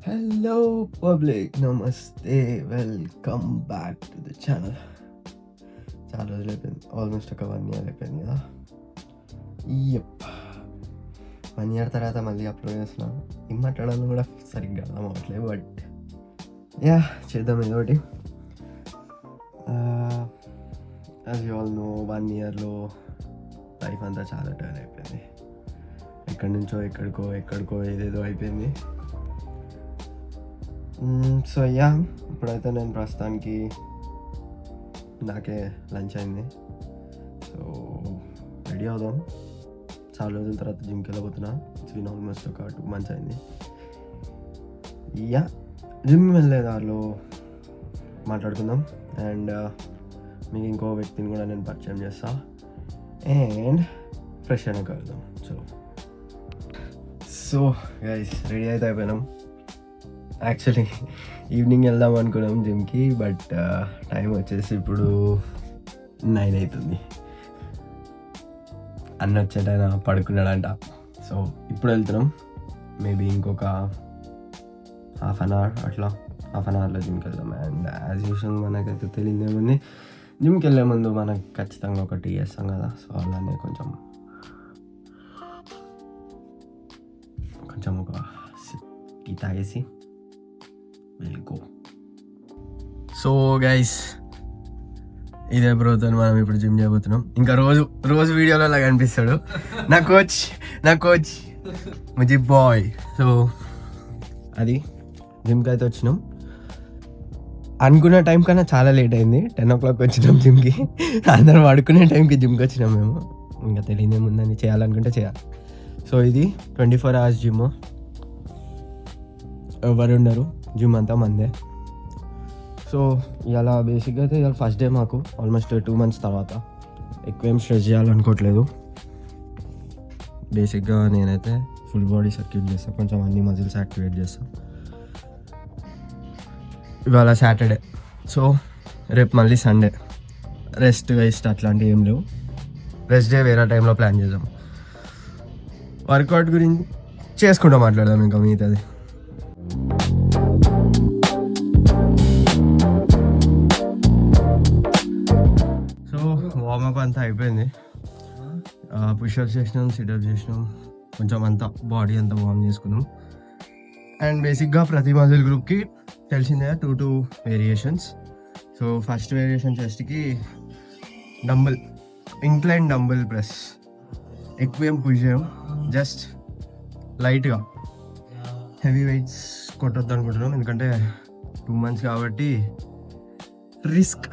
Hello public, నమస్తే, welcome back to the channel. చాలా రోజులు అయిపోయింది, ఆల్మోస్ట్ ఒక 1 year అయిపోయింది కదా. యప్, 1 year తర్వాత మళ్ళీ అప్లోడ్ చేస్తున్నా. ఏం మాట్లాడాలని కూడా సరిగ్గా అర్థం అవ్వట్లేదు, బట్ యా చేద్దాం ఏదో ఒకటి. యాజ్ యూ ఆల్ నో, 1 yearలో లైఫ్ అంతా చాలా టర్న్ అయిపోయింది. ఎక్కడి నుంచో ఎక్కడికో ఏదేదో అయిపోయింది. సో యా, ఇప్పుడైతే నేను ప్రస్తుతానికి నాకే లంచ్ అయింది. సో రెడీ అవుదాం. చాలా రోజుల తర్వాత జిమ్కి వెళ్ళబోతున్నా. ఇట్స్ బీన్ ఆల్మోస్ట్ ఒక 2 months అయింది. యా, జిమ్ వెళ్ళే దారిలో మాట్లాడుకుందాం. అండ్ మీకు ఇంకో వ్యక్తిని కూడా నేను పరిచయం చేస్తా. అండ్ ఫ్రెష్ అయినా కలుద్దాం. సో గైస్, రెడీ అయితే అయిపోయినాం. యాక్చువల్లీ ఈవినింగ్ వెళ్దాం అనుకున్నాం జిమ్కి, బట్ టైం వచ్చేసి ఇప్పుడు 9 అవుతుంది. అన్న వచ్చేటైనా పడుకున్నాడంట. సో ఇప్పుడు వెళ్తున్నాం. మేబీ ఇంకొక హాఫ్ అన్ అవర్లో జిమ్కి వెళ్దాం. అండ్ యాజ్ యూజువల్ మనకైతే తెలియదేముంది, జిమ్కి వెళ్ళే ముందు మనకు ఖచ్చితంగా ఒక టీ చేస్తాం కదా. సో అలానే కొంచెం ఒక టీ తాగేసి వెళ్ళిపో. సో గైస్, ఇదే బ్రోతో మనం ఇప్పుడు జిమ్ చేయబోతున్నాం. ఇంకా రోజు వీడియోలో అలా కనిపిస్తాడు నా కోచ్ ముజీబ్ బాయ్. సో అది జిమ్కి అయితే వచ్చినాం. అనుకున్న టైం కన్నా చాలా లేట్ అయింది. 10 o'clock వచ్చినాం జిమ్కి. అందరం పడుకునే టైంకి జిమ్కి వచ్చినాం మేము. ఇంకా తెలియదేముందని, చేయాలనుకుంటే చేయాలి. సో ఇది 24 hours జిమ్. ఎవరు ఉండరు, జిమ్ అంతా మందే. సో ఇలా బేసిక్గా అయితే ఇవాళ ఫస్ట్ డే మాకు, ఆల్మోస్ట్ 2 months తర్వాత. ఎక్కువ ఏం స్ట్రెచ్ చేయాలనుకోవట్లేదు. బేసిక్గా నేనైతే ఫుల్ బాడీ సర్క్యూట్ చేస్తాను, కొంచెం అన్ని మజిల్స్ యాక్టివేట్ చేస్తాను. ఇవాళ సాటర్డే, సో రేపు మళ్ళీ సండే. రెస్ట్ అట్లాంటివి ఏం లేవు. రెస్ట్ డే వేరే టైంలో ప్లాన్ చేద్దాం. వర్కౌట్ గురించి చేసుకుంటూ మాట్లాడదాం ఇంకా మిగతాది. సో వార్మప్ అంతా అయిపోయింది. పుషప్స్ చేసినాం, సిటప్స్ చేసినాం, కొంచెం అంతా బాడీ అంతా వార్మ్ చేసుకున్నాం. అండ్ బేసిక్గా ప్రతి మజిల్ గ్రూప్కి తెలిసిందే 2 వేరియేషన్స్. సో ఫస్ట్ వేరియేషన్ చెస్ట్కి డంబుల్, ఇంక్లైన్ డంబుల్ ప్రెస్. ఎక్కువ ఏం పుష్ చేయం, జస్ట్ లైట్గా. హెవీ వెయిట్స్ కొట్టొద్దు అనుకుంటున్నాం, ఎందుకంటే 2 months కాబట్టి రిస్క్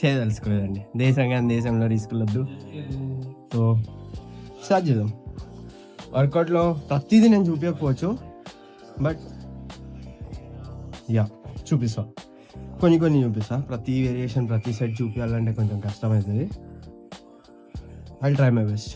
చేయదలుచుకోలేదండి. దేశంలో రిస్క్లు వద్దు. సో స్టార్ట్ చేద్దాం. వర్కౌట్లో ప్రతిదీ నేను చూపించకపోవచ్చు, బట్ యా చూపిస్తా. కొన్ని చూపిస్తా. ప్రతి వేరియేషన్, ప్రతి సెట్ చూపించాలంటే కొంచెం కష్టమవుతుంది. I'll try my best.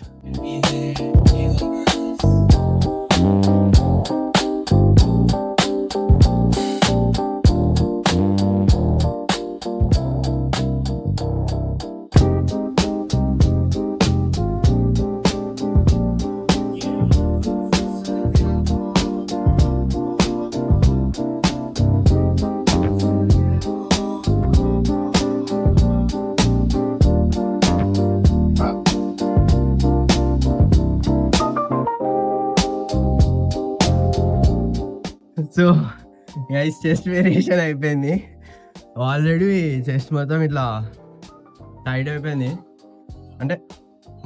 So guys, chest variation అయిపోయింది. ఆల్రెడీ చెస్ట్ మొత్తం ఇట్లా టైట్ అయిపోయింది. అంటే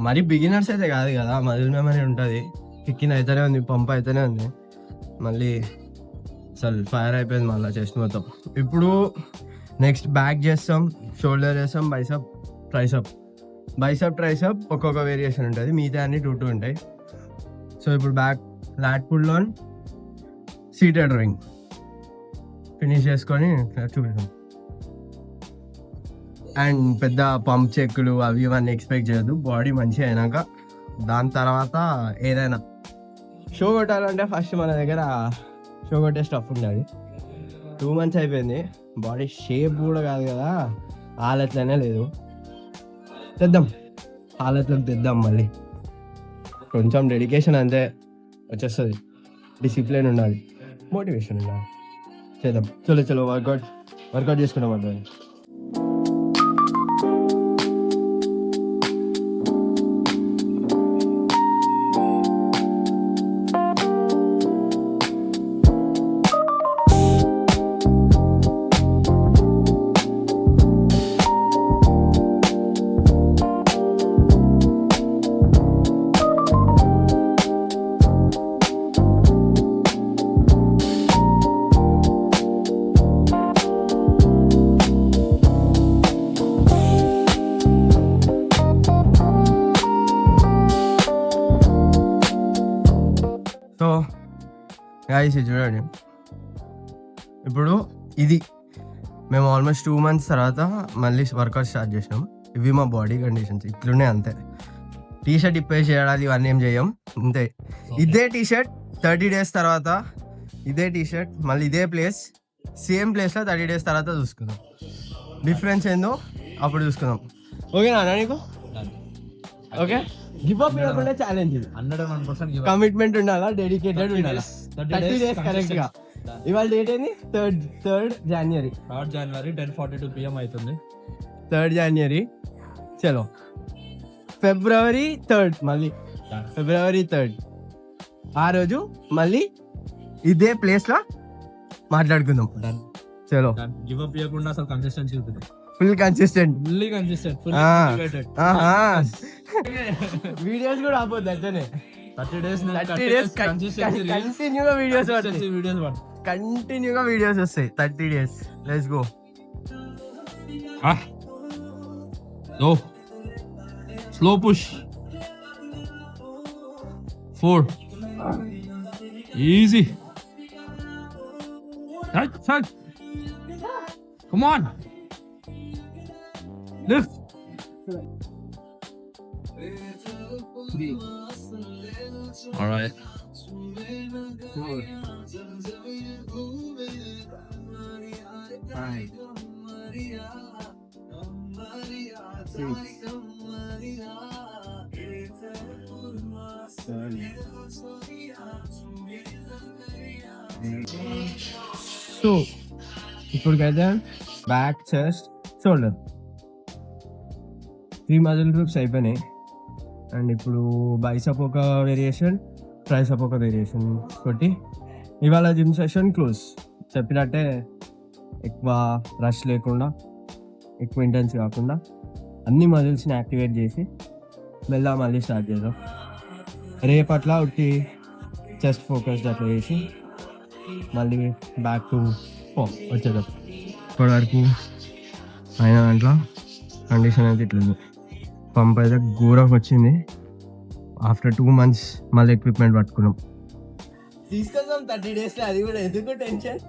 మరి బిగినర్స్ అయితే కాదు కదా, మజిల్ మెమరీ ఉంటుంది. కిక్కిన్ అయితేనే ఉంది, పంప్ అయితేనే ఉంది. మళ్ళీ అసలు ఫైర్ అయిపోయింది మళ్ళీ చెస్ట్ మొత్తం. ఇప్పుడు నెక్స్ట్ బ్యాక్ చేస్తాం, షోల్డర్ చేస్తాం, బైసప్ ట్రైసప్ ఒక్కొక్క వేరియేషన్ ఉంటుంది. మిగతా అన్ని 2 ఉంటాయి. సో ఇప్పుడు back lat pull on, seated ring finish చేసుకొని చూపిస్తాం. అండ్ పెద్ద పంప్ చెక్కులు అవి ఇవన్నీ ఎక్స్పెక్ట్ చేయొద్దు. బాడీ మంచిగా అయినాక దాని తర్వాత ఏదైనా షో కొట్టాలంటే ఫస్ట్ మన దగ్గర షో కొట్టే స్టఫ్ ఉండాలి. 2 months అయిపోయింది, బాడీ షేప్ కూడా కాదు కదా, హాలత్లోనే లేదు. హాలత్లోకి తెద్దాం. మళ్ళీ కొంచెం డెడికేషన్ అంతే వచ్చేస్తుంది, డిసిప్లిన్ ఉండాలి. మోటివేషన్ ఉండాలి. చేద్దాం. చలో చలో వర్కౌట్ చేసుకుందాం అర్థం. సో గాయ్స్ ఇది చూడండి, ఇప్పుడు ఇది మేము ఆల్మోస్ట్ 2 months తర్వాత మళ్ళీ వర్కౌట్ స్టార్ట్ చేసినాం. ఇవి మా బాడీ కండిషన్స్ ఇట్లున్నాయి అంతే. టీషర్ట్ ఇప్పేసి చేయడాలి ఇవన్నీ ఏం చేయం అంతే. ఇదే టీషర్ట్ 30 days తర్వాత, ఇదే టీషర్ట్ మళ్ళీ ఇదే ప్లేస్, సేమ్ ప్లేస్లో 30 days తర్వాత చూసుకుందాం. డిఫరెన్స్ ఏందో అప్పుడు చూసుకుందాం. ఓకేనా అన్న నీకు? ఓకే, గివ్ అప్ చేయకుండా ఛాలెంజ్ ఇది. 101% కమిట్మెంట్ ఉండాలా, డెడికేటెడ్ ఉండాలా. 30 days కరెక్ట్ గా. ఇవాళ డేట్ ఏంది? 3rd January. 3rd January 10:42 PM అవుతుంది. 3rd January. చలో February 3rd, మళ్ళీ February 3rd ఆ రోజు మళ్ళీ ఇదే ప్లేస్ లో మాట్లాడుకుందాం. Done. చలో గివ్ అప్ చేయకుండా అసలు కన్సిస్టెన్సీ ఉంటుంది. Full consistent, fully consistent, fully motivated. Videos కూడా ఆపోద్ది అట్లనే. 30 days కంటిన్యూగా వీడియోస్ కంటిన్యూగా వీడియోస్ వస్తాయి. 30 days. Let's go. Go. Slow push. 4. Easy. Touch. Come on. Lift. 3. All right. 4. 5. 6. 7. So ఇప్పుడుకైతే back, chest, shoulder 3 muscle groups అయిపోయినాయి. అండ్ ఇప్పుడు bicep ఒక variation, tricep ఒక వేరియేషన్ కొట్టి ఇవాళ జిమ్ సెషన్ క్లోజ్. చెప్పినట్టే ఎక్కువ రష్ లేకుండా, ఎక్కువ ఇంటెన్స్ కాకుండా అన్ని మజిల్స్ని యాక్టివేట్ చేసి మళ్ళీ స్టార్ట్ చేద్దాం. రేపట్లా ఒకటి చెస్ట్ ఫోకస్డ్ అట్లా చేసి మళ్ళీ బ్యాక్ టు వచ్చేద్దాం. ఇప్పటివరకు అయిన దాంట్లో కండిషన్ అయితే ఇట్లుంది. పంప్ అయితే ఘోరంగా వచ్చింది. ఆఫ్టర్ 2 months మళ్ళీ ఎక్విప్మెంట్ పట్టుకున్నాం. తీసుకొద్దాం 30 days, అది కూడా ఎందుకు tension.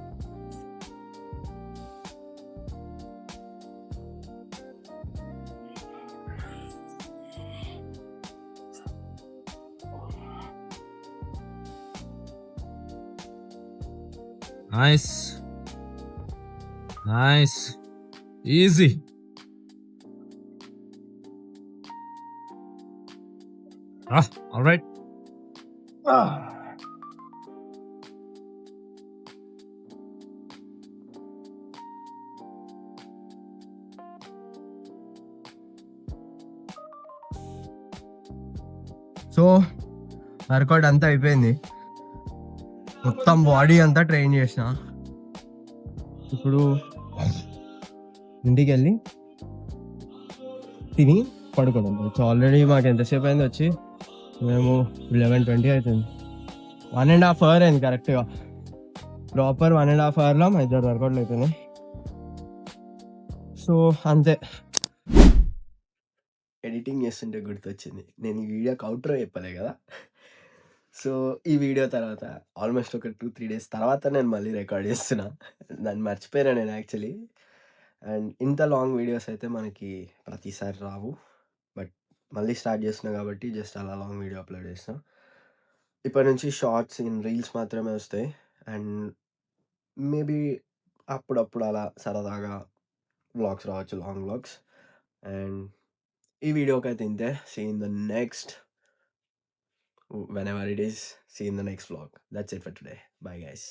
Nice. Easy. All right. So workout అంతా అయిపోయింది. మొత్తం బాడీ అంతా ట్రైన్ చేసిన. ఇప్పుడు ఇంటికి వెళ్ళి తిని పడుకోవడం. ఆల్రెడీ మాకు ఎంతసేపు అయింది వచ్చి, మేము 11:20 అవుతుంది. 1.5 hour అయింది కరెక్ట్గా. ప్రాపర్ 1.5 hourలో మా ఇద్దరు వర్కౌట్లు అయిపోయినాయి. సో అంతే. ఎడిటింగ్ చేస్తుంటే గుర్తొచ్చింది, నేను ఈ వీడియోకి అవుట్రో చెప్పలే కదా. సో ఈ వీడియో తర్వాత ఆల్మోస్ట్ ఒక 2-3 days తర్వాత నేను మళ్ళీ రికార్డ్ చేస్తున్నా. దాన్ని మర్చిపోయినా నేను యాక్చువల్లీ. అండ్ ఇంత లాంగ్ వీడియోస్ అయితే మనకి ప్రతిసారి రావు, బట్ మళ్ళీ స్టార్ట్ చేస్తున్నా కాబట్టి జస్ట్ అలా లాంగ్ వీడియో అప్లోడ్ చేసిన. ఇప్పటి నుంచి షార్ట్స్ ఇన్ రీల్స్ మాత్రమే వస్తాయి. అండ్ మేబీ అప్పుడప్పుడు అలా సరదాగా వ్లాగ్స్ రావచ్చు, లాంగ్ వ్లాగ్స్. అండ్ ఈ వీడియోకి అయితే ఇంతే. See in the next, whenever it is, see in the next vlog. That's it for today. Bye guys.